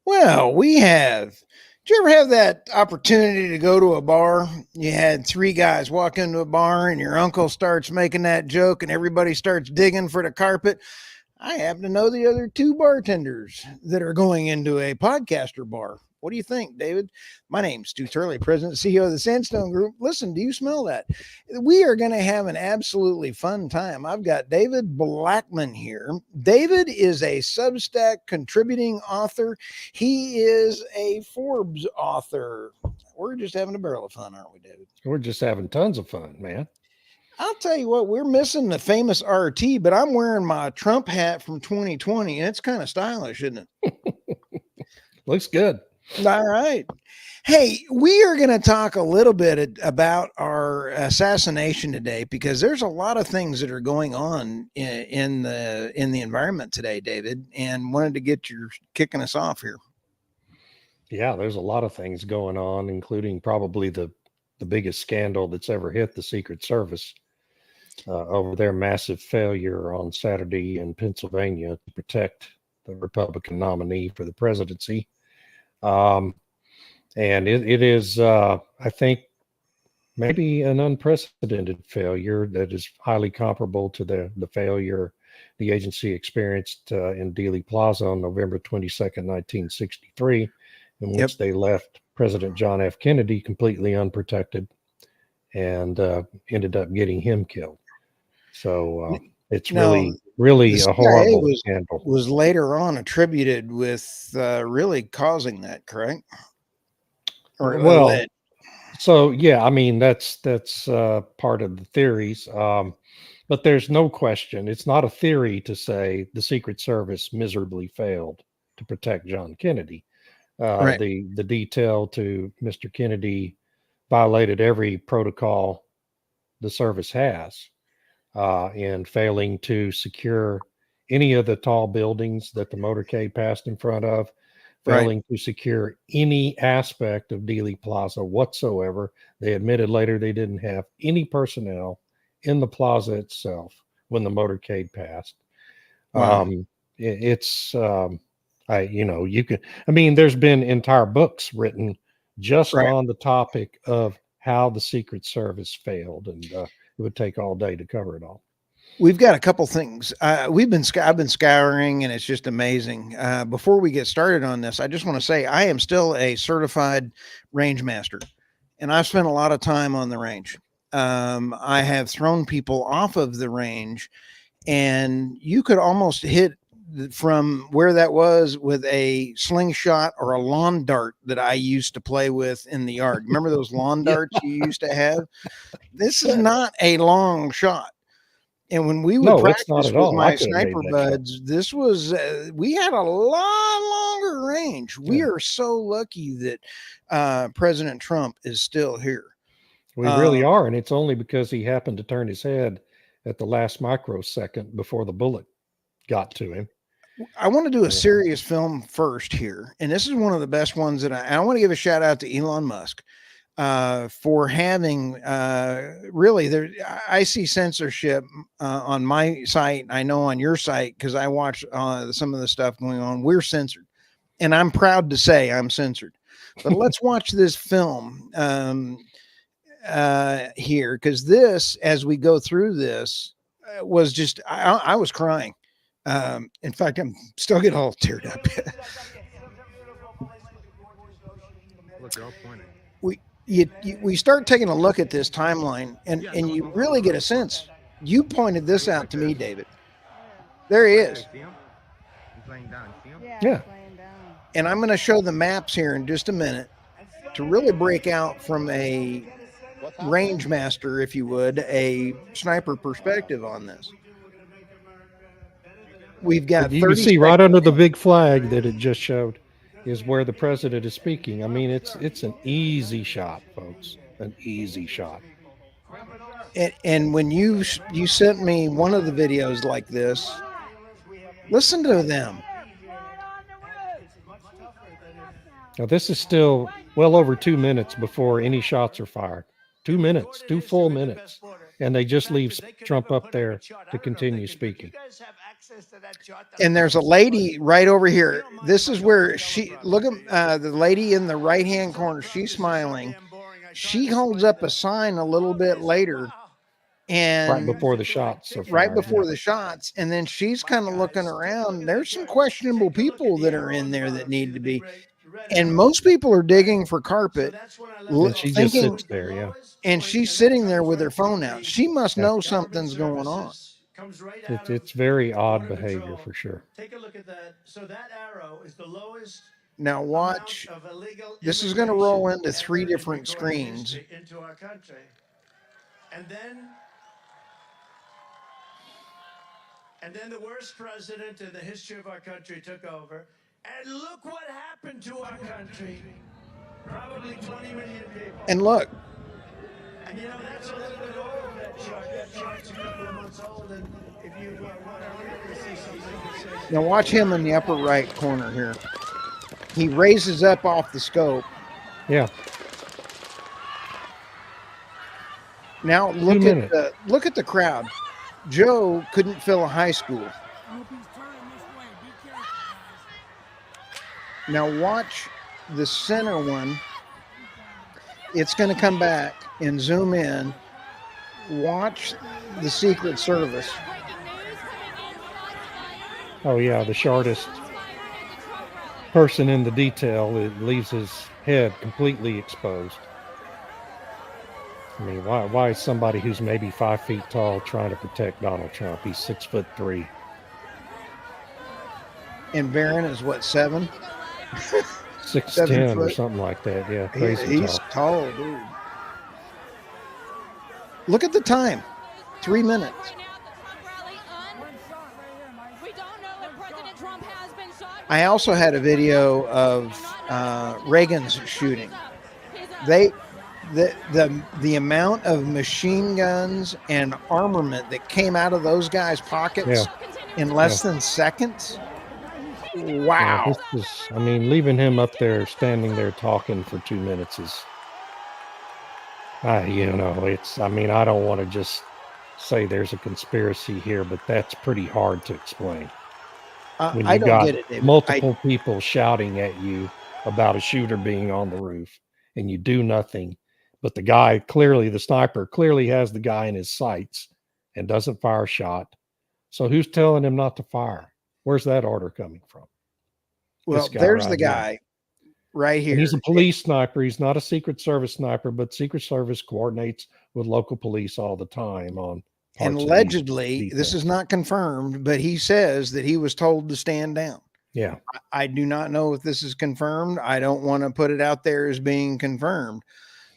Well, we have. Did you ever have that opportunity to go to a bar? You had three guys walk into a bar and your uncle starts making that joke and everybody starts digging for the carpet. I happen to know the other two bartenders that are going into a podcaster bar. What do you think, David? My name's Stu Turley, President and CEO of the Sandstone Group. Listen, do you smell that? We are going to have an absolutely fun time. I've got David Blackman here. David is a Substack contributing author. He is a Forbes author. We're just having a barrel of fun, aren't we, David? We're just having tons of fun, man. I'll tell you what, we're missing the famous RT, but I'm wearing my Trump hat from 2020, and it's kind of stylish, isn't it? Looks good. All right. Hey, we are going to talk a little bit about our assassination today because there's a lot of things that are going on in the environment today, David, and wanted to get your kicking us off here. Yeah, there's a lot of things going on, including probably the biggest scandal that's ever hit the Secret Service over their massive failure on Saturday in Pennsylvania to protect the Republican nominee for the presidency. And it is, I think, maybe an unprecedented failure that is highly comparable to the failure the agency experienced in Dealey Plaza on November 22nd, 1963, in which they left President John F. Kennedy completely unprotected and ended up getting him killed. So it's really a horrible scandal. Was later on attributed with really causing that, correct? Or well, so yeah, I mean that's part of the theories, but there's no question. It's not a theory to say the Secret Service miserably failed to protect John Kennedy. Right. The detail to Mr. Kennedy violated every protocol the service has in failing to secure any of the tall buildings that the motorcade passed in front of, failing to secure any aspect of Dealey Plaza whatsoever. They admitted later they didn't have any personnel in the plaza itself when the motorcade passed. Wow. There's been entire books written just on the topic of how the Secret Service failed, and it would take all day to cover it all. We've got a couple things. I've been scouring, and it's just amazing. Before we get started on this, I just want to say I am still a certified range master, and I've spent a lot of time on the range. I have thrown people off of the range, and you could almost hit from where that was with a slingshot or a lawn dart that I used to play with in the yard. Remember those lawn darts you used to have? This is not a long shot. And when we would practice with my sniper buds, this was, we had a lot longer range. We are so lucky that President Trump is still here. We really are. And it's only because he happened to turn his head at the last microsecond before the bullet got to him. I want to do a serious film first here. And this is one of the best ones that I want to give a shout out to Elon Musk. For having really there, I see censorship on my site. I know on your site because I watch some of the stuff going on. We're censored, and I'm proud to say I'm censored. But let's watch this film here because this, as we go through this, was just I was crying. In fact, I'm still getting all teared up. We start taking a look at this timeline, and you really get a sense. You pointed this out to me, David. There he is. Yeah. And I'm going to show the maps here in just a minute to really break out from a range master, if you would, a sniper perspective on this. We've got you can see right under the big flag that it just showed is where the president is speaking. I mean, it's an easy shot, folks, an easy shot. And when you sent me one of the videos like this, listen to them. Now, this is still well over 2 minutes before any shots are fired. 2 minutes, 2 full minutes. And they just leave Trump up there to continue speaking. And there's a lady right over here. This is where look at the lady in the right hand corner. She's smiling. She holds up a sign a little bit later, Right and before the shots are right fired. before Yeah. the shots, and then she's kind of looking around. There's some questionable people that are in there that need to be, and most people are digging for carpet, And she just thinking, sits there. Yeah. and she's sitting there with her phone out. She must Yeah. know something's going on. It's very odd behavior for sure. Take a look at that. So that arrow is the lowest Now amount watch. of illegal This is going to roll into immigration three ever in different recorded screens. history into our country. And then the worst president in the history of our country took over. And look what happened to our country. Probably 20 million people. And look, And you know, that's a little bit old, that chart. That chart's a couple of months old. And if you want to see something that says... now watch him in the upper right corner here. He raises up off the scope. Yeah. Now look at the crowd. Joe couldn't fill a high school. Now watch the center one. It's going to come back and zoom in. Watch the Secret Service. Oh yeah, the shortest person in the detail, it leaves his head completely exposed. I mean, why is somebody who's maybe 5 feet tall trying to protect Donald Trump? He's 6'3". And Barron is what, 7? 6'10" or something like that. Yeah, crazy he's tall, dude. Look at the time. 3 minutes. I also had a video of Reagan's shooting. The amount of machine guns and armament that came out of those guys' pockets in less than seconds. Wow. Yeah, I mean, leaving him up there, standing there talking for 2 minutes is, you know, I mean, I don't want to just say there's a conspiracy here, but that's pretty hard to explain. When I you don't got get it, David. multiple people shouting at you about a shooter being on the roof and you do nothing, but the guy the sniper clearly has the guy in his sights and doesn't fire a shot. So who's telling him not to fire? Where's that order coming from? Well, there's the guy right here. And he's a police sniper. He's not a Secret Service sniper, but Secret Service coordinates with local police all the time on. And allegedly, this is not confirmed, but he says that he was told to stand down. Yeah. I do not know if this is confirmed. I don't want to put it out there as being confirmed.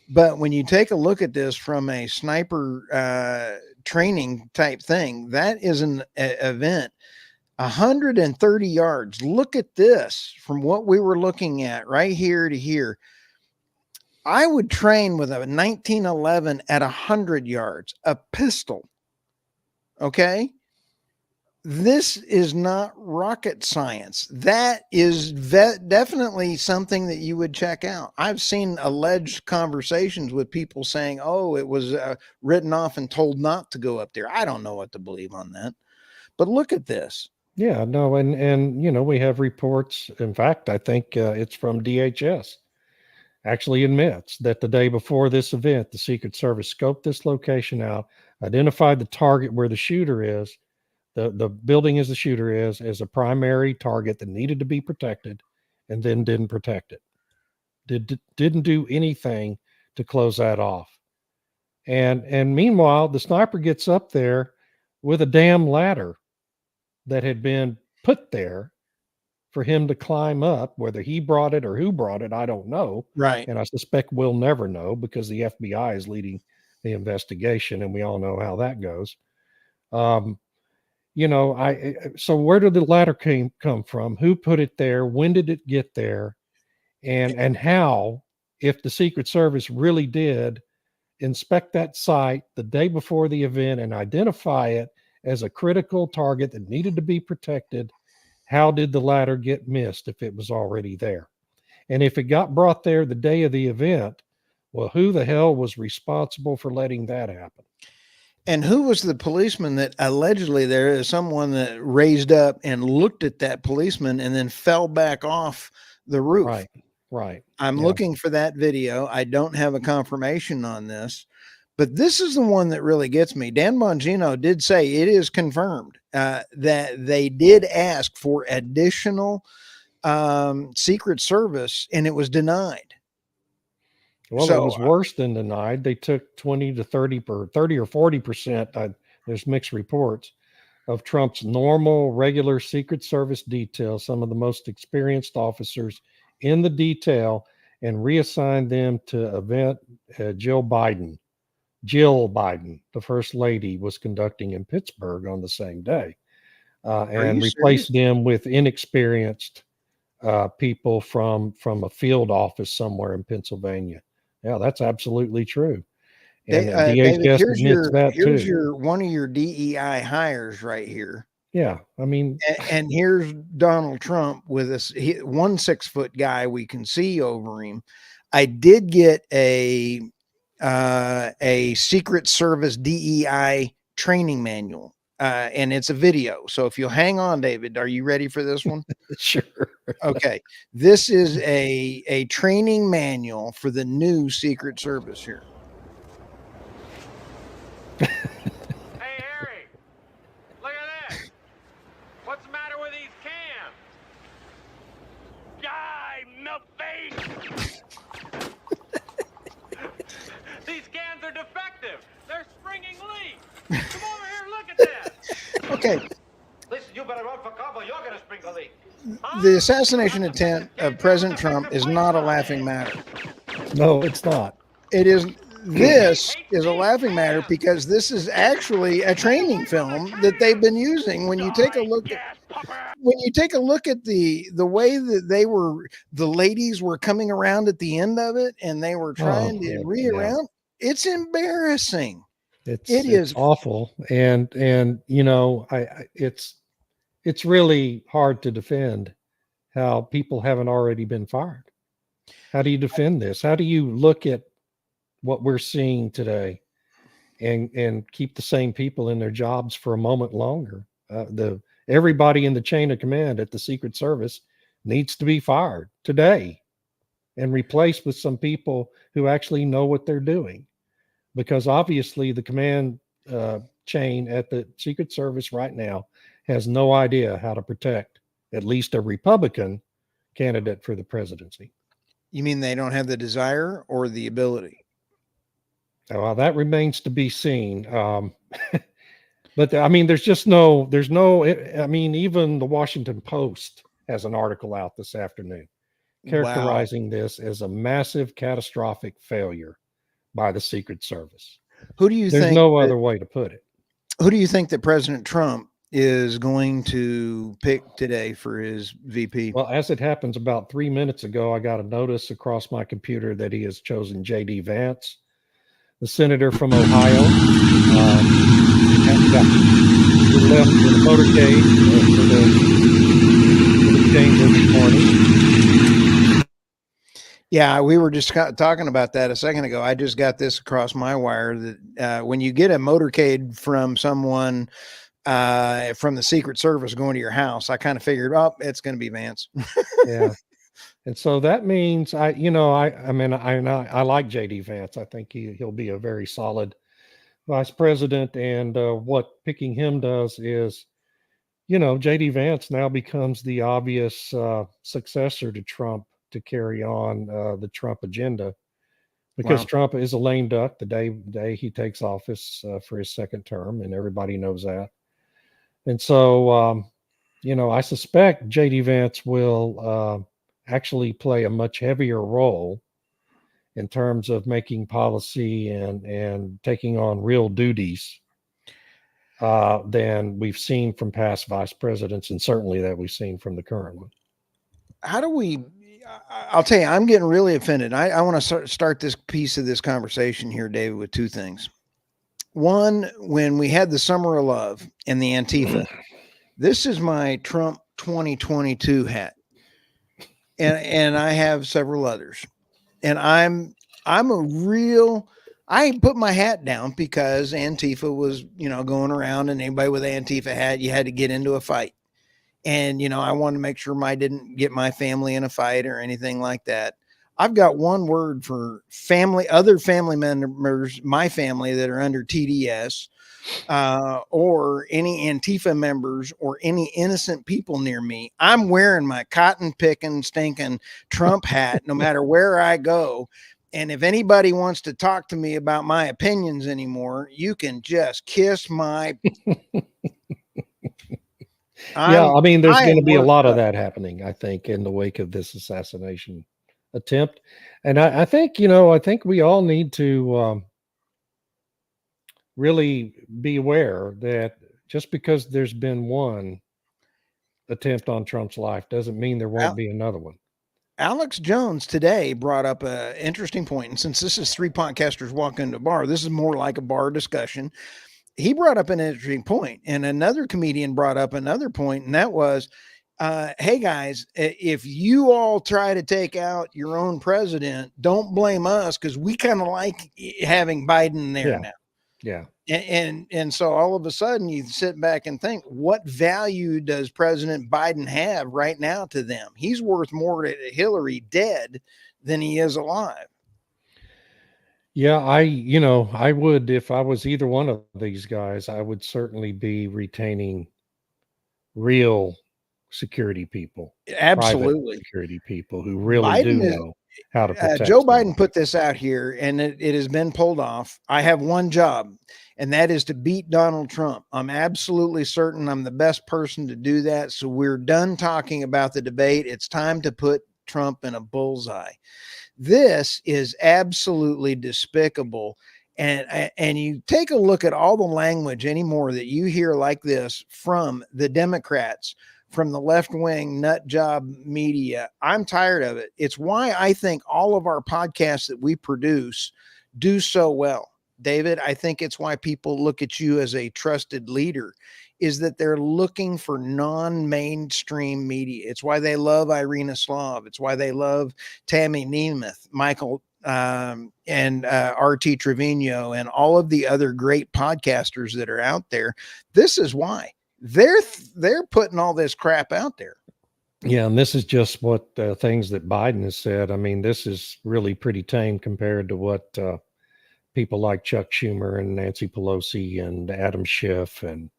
But when you take a look at this from a sniper training type thing, that is an event. 130 yards. Look at this from what we were looking at right here to here. I would train with a 1911 at 100 yards, a pistol. Okay. This is not rocket science. That is definitely something that you would check out. I've seen alleged conversations with people saying, oh, it was written off and told not to go up there. I don't know what to believe on that. But look at this. Yeah, no, and you know, we have reports. In fact, I think it's from DHS. Actually admits that the day before this event, the Secret Service scoped this location out, identified the target where the shooter is, the building as the shooter is, as a primary target that needed to be protected, and then didn't protect it. Didn't do anything to close that off. And meanwhile, the sniper gets up there with a damn ladder that had been put there for him to climb up. Whether he brought it or who brought it, I don't know. Right. And I suspect we'll never know because the FBI is leading the investigation, and we all know how that goes. You know, so where did the ladder come from? Who put it there? When did it get there? And how, if the Secret Service really did inspect that site the day before the event and identify it as a critical target that needed to be protected, how did the ladder get missed if it was already there? And if it got brought there the day of the event, well, who the hell was responsible for letting that happen? And who was the policeman that allegedly there is someone that raised up and looked at that policeman and then fell back off the roof? Right. Right. I'm Yeah. looking for that video. I don't have a confirmation on this, but this is the one that really gets me. Dan Bongino did say it is confirmed that they did ask for additional Secret Service and it was denied. Well, it So was worse than denied. They took 20 to 30 or 40%. There's mixed reports of Trump's normal, regular Secret Service detail, some of the most experienced officers in the detail, and reassigned them to event Jill Biden, the first lady, was conducting in Pittsburgh on the same day, and replaced them with inexperienced people from a field office somewhere in Pennsylvania. Yeah, that's absolutely true. And David, DHS admits that here's too. your one of your DEI hires right here. Yeah, I mean, And here's Donald Trump with this 1 6-foot guy we can see over him. I did get a Secret Service DEI training manual, and it's a video. So if you'll hang on, David, are you ready for this one? sure. Okay, this is a training manual for the new Secret Service here. Hey, Harry, look at this. What's the matter with these cans? Die in the face! These cans are defective. They're springing leaks. Come over here, look at this. Okay, Listen, you better run for cover. You're going to spring a leak. the assassination attempt of President Trump is not a laughing matter. No, it's not. It is. This is a laughing matter because this is actually a training film that they've been using. When you take a look at the way that the ladies were coming around at the end of it, and they were trying to around. It's embarrassing. It is awful, and it's really hard to defend how people haven't already been fired. How do you defend this? How do you look at what we're seeing today and keep the same people in their jobs for a moment longer? Everybody in the chain of command at the Secret Service needs to be fired today and replaced with some people who actually know what they're doing, because obviously the command chain at the Secret Service right now has no idea how to protect at least a Republican candidate for the presidency. You mean they don't have the desire or the ability? Well, that remains to be seen. But I mean, there's no, I mean, even the Washington Post has an article out this afternoon characterizing this as a massive catastrophic failure by the Secret Service. Who do you There's think? no other way to put it. Who do you think that President Trump is going to pick today for his VP? Well, as it happens, about 3 minutes ago, I got a notice across my computer that he has chosen J.D. Vance, the senator from Ohio. He left in a motorcade for the chamber this morning. Yeah, we were just talking about that a second ago. I just got this across my wire that when you get a motorcade from someone from the Secret Service going to your house, I kind of figured, oh, it's going to be Vance. Yeah. And so that means I like JD Vance. I think he'll be a very solid vice president. And what picking him does is, JD Vance now becomes the obvious successor to Trump to carry on the Trump agenda, because Trump is a lame duck the day he takes office for his second term, and everybody knows that. And so, I suspect JD Vance will actually play a much heavier role in terms of making policy and taking on real duties than we've seen from past vice presidents, and certainly that we've seen from the current one. I'll tell you, I'm getting really offended. I want to start this piece of this conversation here, David, with two things. One, when we had the Summer of Love and the Antifa, this is my Trump 2022 hat. And I have several others, and I'm I put my hat down because Antifa was, going around, and anybody with an Antifa hat, you had to get into a fight. And, I wanted to make sure I didn't get my family in a fight or anything like that. I've got one word for other family members, my family that are under TDS, or any Antifa members or any innocent people near me. I'm wearing my cotton picking, stinking Trump hat no matter where I go. And if anybody wants to talk to me about my opinions anymore, you can just kiss my. Yeah, I mean, there's I going to am be a worked lot of up. that happening, I think, in the wake of this assassination attempt. And I think, I think we all need to really be aware that just because there's been one attempt on Trump's life doesn't mean there won't be another one. Alex Jones today brought up an interesting point. And since this is three podcasters walking into a bar, this is more like a bar discussion. He brought up an interesting point, and another comedian brought up another point, and that was, hey guys, if you all try to take out your own president, don't blame us, because we kind of like having Biden there now. Yeah. And so all of a sudden you sit back and think, what value does President Biden have right now to them? He's worth more to Hillary dead than he is alive. Yeah, I would, if I was either one of these guys, I would certainly be retaining real security people, private Absolutely. security people who really Biden do is know how to protect Joe someone. Biden put this out here, and it has been pulled off. I have one job, and that is to beat Donald Trump. I'm absolutely certain I'm the best person to do that. So we're done talking about the debate. It's time to put Trump in a bullseye. This is absolutely despicable. And you take a look at all the language anymore that you hear like this from the Democrats, from the left wing nut job media. I'm tired of it. It's why I think all of our podcasts that we produce do so well. David, I think it's why people look at you as a trusted leader, is that they're looking for non-mainstream media. It's why they love Irina Slav. It's why they love Tammy Nemeth, Michael and RT Trevino, and all of the other great podcasters that are out there. This is why they're putting all this crap out there. Yeah, and this is just what things that Biden has said. I mean, this is really pretty tame compared to what people like Chuck Schumer and Nancy Pelosi and Adam Schiff, and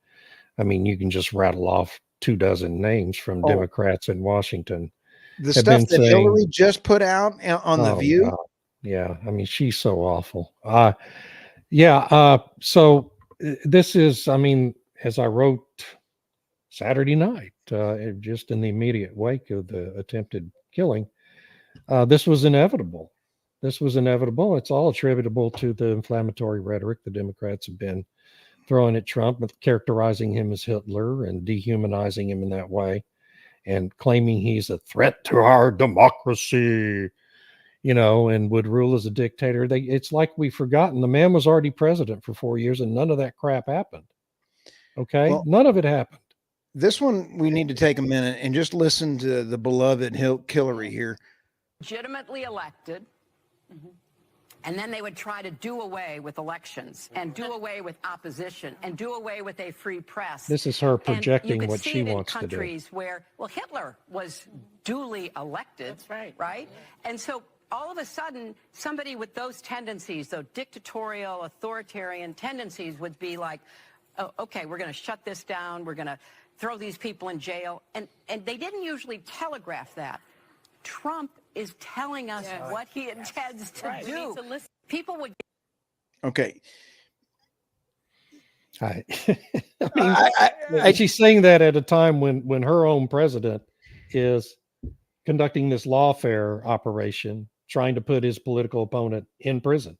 I mean, you can just rattle off 24 names from Democrats in Washington. The stuff that Hillary just put out on The View. God. Yeah, I mean, she's so awful. So this is, I mean, as I wrote Saturday night, just in the immediate wake of the attempted killing, this was inevitable. This was inevitable. It's all attributable to the inflammatory rhetoric the Democrats have been throwing at Trump, characterizing him as Hitler and dehumanizing him in that way, and claiming he's a threat to our democracy, and would rule as a dictator. It's like we've forgotten the man was already president for 4 years and none of that crap happened. Okay. Well, none of it happened. This one, we need to take a minute and just listen to the beloved Hillary here. Legitimately elected. Mm-hmm. And then they would try to do away with elections and do away with opposition and do away with a free press. This is her projecting what she wants to do. Countries where, well, Hitler was duly elected. That's right. Right? And so all of a sudden, somebody with those tendencies, those dictatorial, authoritarian tendencies, would be like, oh, okay, we're going to shut this down. We're going to throw these people in jail. And they didn't usually telegraph that. Trump is telling us what he intends to do. People would. Okay. I mean, she's saying that at a time when her own president is conducting this lawfare operation, trying to put his political opponent in prison.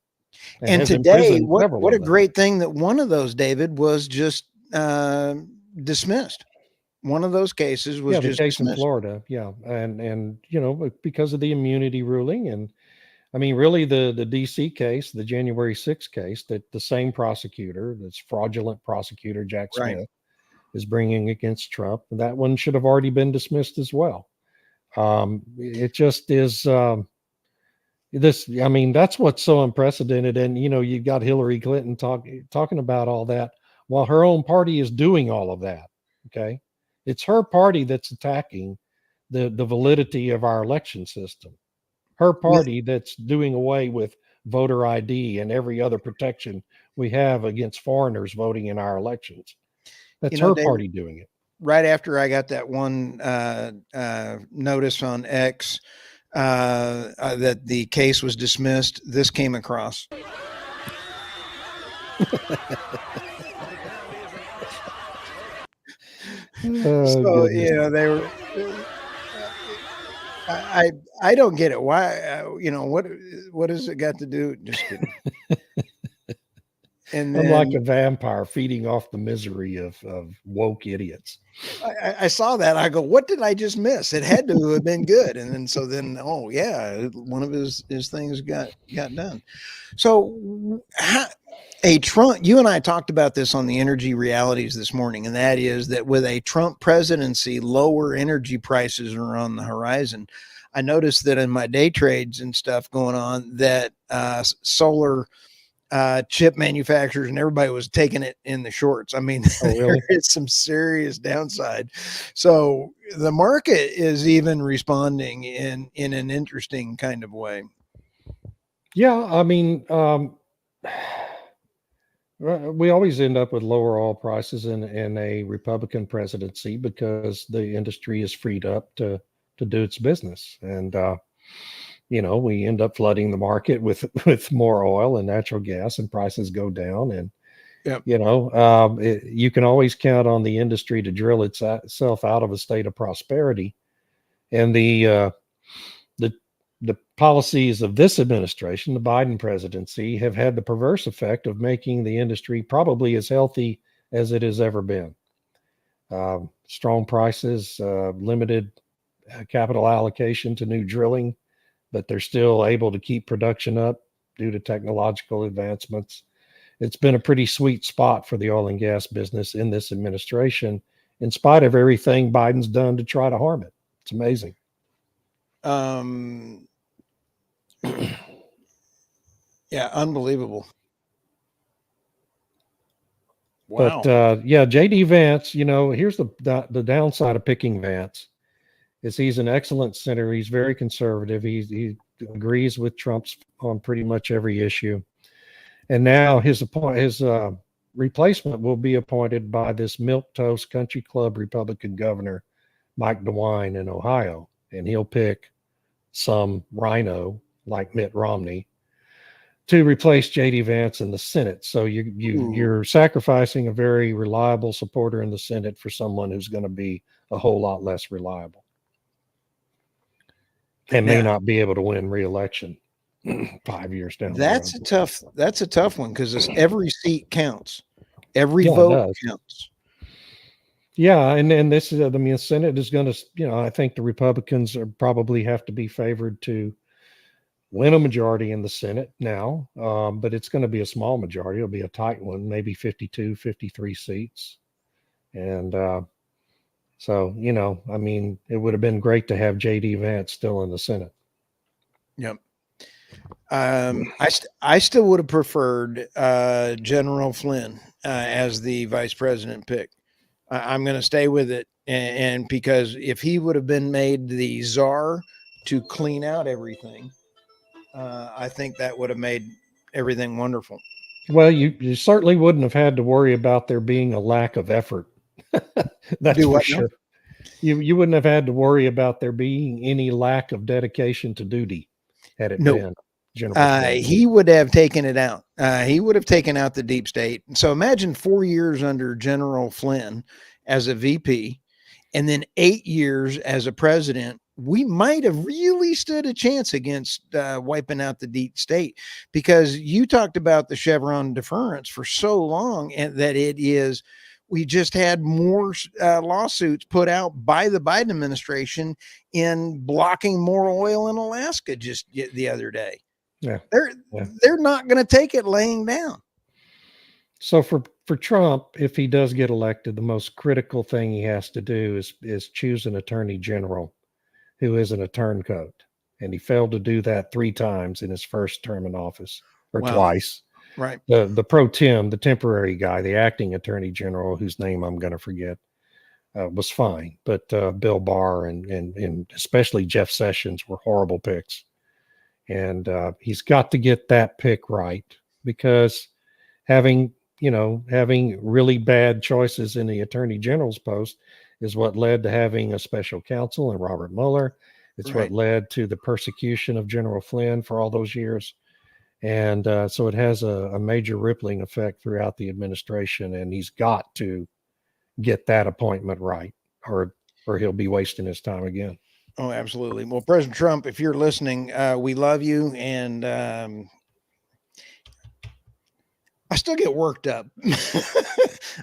And today, what a great thing that one of those, David, was just dismissed. One of those cases was just the case dismissed. in Florida. Yeah. And, because of the immunity ruling. And I mean, really the DC case, the January 6th case that the same prosecutor, this fraudulent prosecutor, Jack Smith, is bringing against Trump. That one should have already been dismissed as well. It just is, I mean, that's what's so unprecedented. And, you've got Hillary Clinton talking about all that while her own party is doing all of that. Okay. It's her party that's attacking the validity of our election system. Her party that's doing away with voter ID and every other protection we have against foreigners voting in our elections. That's her David, party doing it. Right after I got that one notice on X that the case was dismissed, this came across. Oh, So goodness. they were. I don't get it. Why? What has it got to do? Just kidding. And I'm then like a vampire feeding off the misery of woke idiots. I saw that. I go, what did I just miss? It had to have been good. And then, oh yeah, one of his things got done. So a Trump, you and I talked about this on the energy realities this morning, and that is that with a Trump presidency, lower energy prices are on the horizon. I noticed that in my day trades and stuff going on that solar chip manufacturers and everybody was taking it in the shorts. I mean, Oh, really? there is some serious downside. So the market is even responding in an interesting kind of way. Yeah, I mean, we always end up with lower oil prices in a Republican presidency because the industry is freed up to do its business, and we end up flooding the market with more oil and natural gas, and prices go down. And Yep. you can always count on the industry to drill itself out of a state of prosperity, and the policies of this administration, the Biden presidency, have had the perverse effect of making the industry probably as healthy as it has ever been. Strong prices, limited capital allocation to new drilling, but they're still able to keep production up due to technological advancements. It's been a pretty sweet spot for the oil and gas business in this administration, in spite of everything Biden's done to try to harm it. It's amazing. Yeah, unbelievable. Wow. But JD Vance, here's the downside of picking Vance is he's an excellent senator. He's very conservative. He agrees with Trump's on pretty much every issue. And now his replacement will be appointed by this milquetoast country club Republican governor, Mike DeWine in Ohio, and he'll pick some rhino like Mitt Romney to replace JD Vance in the Senate. So you're sacrificing a very reliable supporter in the Senate for someone who's going to be a whole lot less reliable and may not be able to win re-election 5 years down the road. That's a tough one because every seat counts. Every vote counts. Yeah, and this is the Senate is going to, I think the Republicans probably have to be favored to win a majority in the Senate now, but it's going to be a small majority. It'll be a tight one, maybe 52, 53 seats. And so, I mean, it would have been great to have JD Vance still in the Senate. Yep. I still would have preferred General Flynn as the vice president pick. I'm going to stay with it. And because if he would have been made the czar to clean out everything, I think that would have made everything wonderful. Well, you certainly wouldn't have had to worry about there being a lack of effort. That's for sure. You wouldn't have had to worry about there being any lack of dedication to duty had it been. He would have taken it out. He would have taken out the deep state. So imagine 4 years under General Flynn as a VP and then 8 years as a president. We might have really stood a chance against wiping out the deep state, because you talked about the Chevron deference for so long, and that we just had more lawsuits put out by the Biden administration in blocking more oil in Alaska just the other day. Yeah, they're not going to take it laying down. So for Trump, if he does get elected, the most critical thing he has to do is choose an attorney general who isn't a turncoat and he failed to do that 3 times in his first term in office, or Wow. twice. Right. The pro tem, the temporary guy, the acting attorney general, whose name I'm going to forget, was fine, but Bill Barr and especially Jeff Sessions were horrible picks. And he's got to get that pick right, because having really bad choices in the attorney general's post is what led to having a special counsel and Robert Mueller. It's Right. what led to the persecution of General Flynn for all those years. And so it has a major rippling effect throughout the administration, and he's got to get that appointment right, or he'll be wasting his time again. Oh, absolutely. Well, President Trump, if you're listening, we love you, and I still get worked up.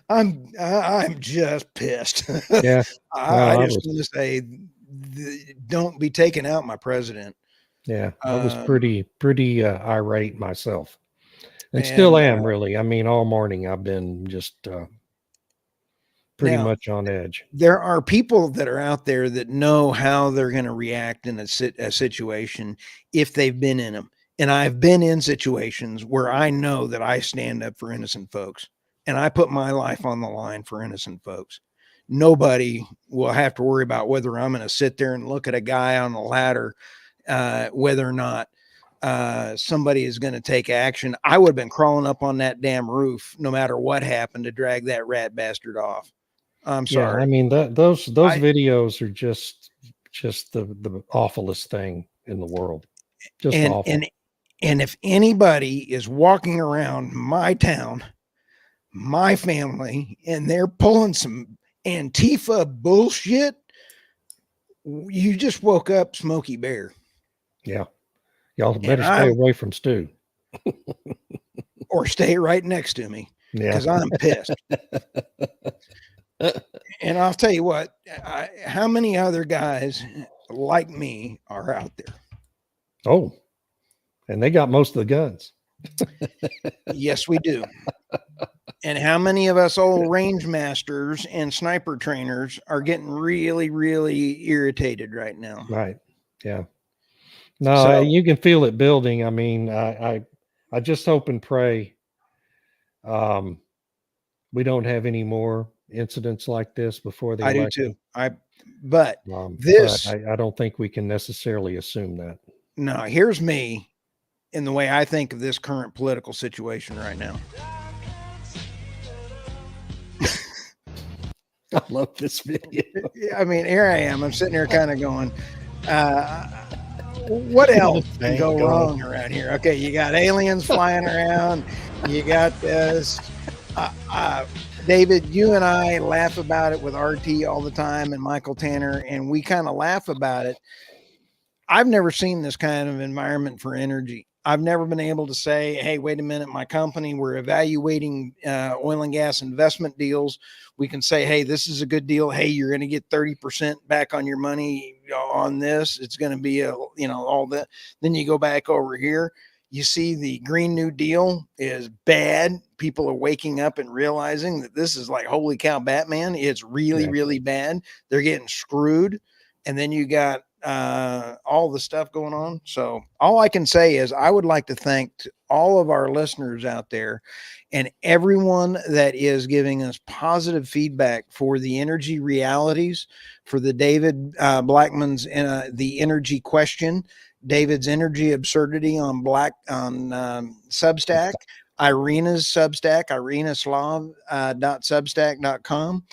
I'm just pissed. Yeah, I just want to say, don't be taking out my president. Yeah, I was Um, pretty irate myself, and still am, really. I mean, all morning I've been just pretty Now, much on edge. there are people that are out there that know how they're going to react in a situation if they've been in them. And I've been in situations where I know that I stand up for innocent folks, and I put my life on the line for innocent folks. Nobody will have to worry about whether I'm going to sit there and look at a guy on the ladder, whether or not somebody is going to take action. I would have been crawling up on that damn roof no matter what happened to drag that rat bastard off. I'm sorry. Yeah, I mean those videos are just the awfulest thing in the world. Just awful. And if anybody is walking around my town, my family, and they're pulling some Antifa bullshit, you just woke up Smokey Bear. Yeah. Y'all better stay away from Stu. Or stay right next to me, because I'm pissed. And I'll tell you what, how many other guys like me are out there? Oh, and they got most of the guns. Yes, we do. And how many of us old range masters and sniper trainers are getting really, really irritated right now? Right. Yeah. No, you can feel it building. I mean, I just hope and pray we don't have any more incidents like this before the election. I do too. But I don't think we can necessarily assume that. No, here's me in the way I think of this current political situation right now. I love this video. I mean, here I am. I'm sitting here kind of going, what else can go wrong around here? Okay, you got aliens flying around. You got this. David, you and I laugh about it with RT all the time, and Michael Tanner, and we kind of laugh about it. I've never seen this kind of environment for energy. I've never been able to say, hey, wait a minute, my company, we're evaluating oil and gas investment deals. We can say, hey, this is a good deal. Hey, you're going to get 30% back on your money on this. It's going to be all that. Then you go back over here. You see the Green New Deal is bad. People are waking up and realizing that this is like, holy cow, Batman. It's really, really bad. They're getting screwed. And then you got all the stuff going on. So all I can say is I would like to thank all of our listeners out there and everyone that is giving us positive feedback for the energy realities, for the David Blackman's the energy question, David's energy absurdity on Substack, Irina's Substack, irinaslav.substack.com,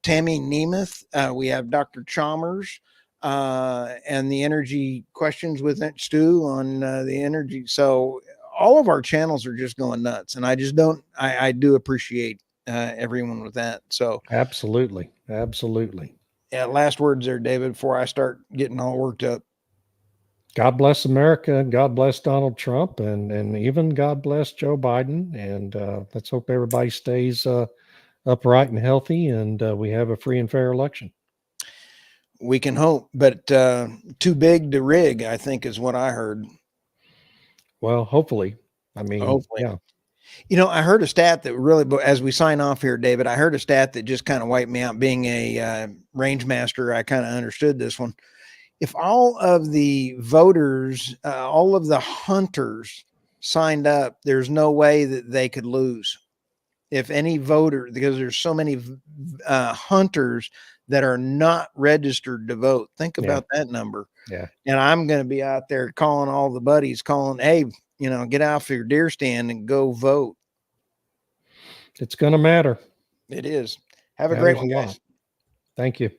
Tammy Nemeth, we have Dr. Chalmers, and the energy questions with Stu on the energy. So all of our channels are just going nuts, and I do appreciate everyone with that. So absolutely. Yeah. Last words there, David, before I start getting all worked up. God bless America. God bless Donald Trump, and even God bless Joe Biden. And let's hope everybody stays upright and healthy, and we have a free and fair election. We can hope, but too big to rig, I think, is what I heard. Well, hopefully. I mean, hopefully. Yeah. I heard a stat that really, as we sign off here, David, I heard a stat that just kind of wiped me out. Being a range master, I kind of understood this one. if all of the voters, all of the hunters signed up, there's no way that they could lose. If any voter, because there's so many hunters that are not registered to vote. Think Yeah. about that number. Yeah. And I'm going to be out there calling all the buddies, calling, hey, get out for your deer stand and go vote. It's going to matter. It is. Have a Matters great one, a lot. guys. Thank you.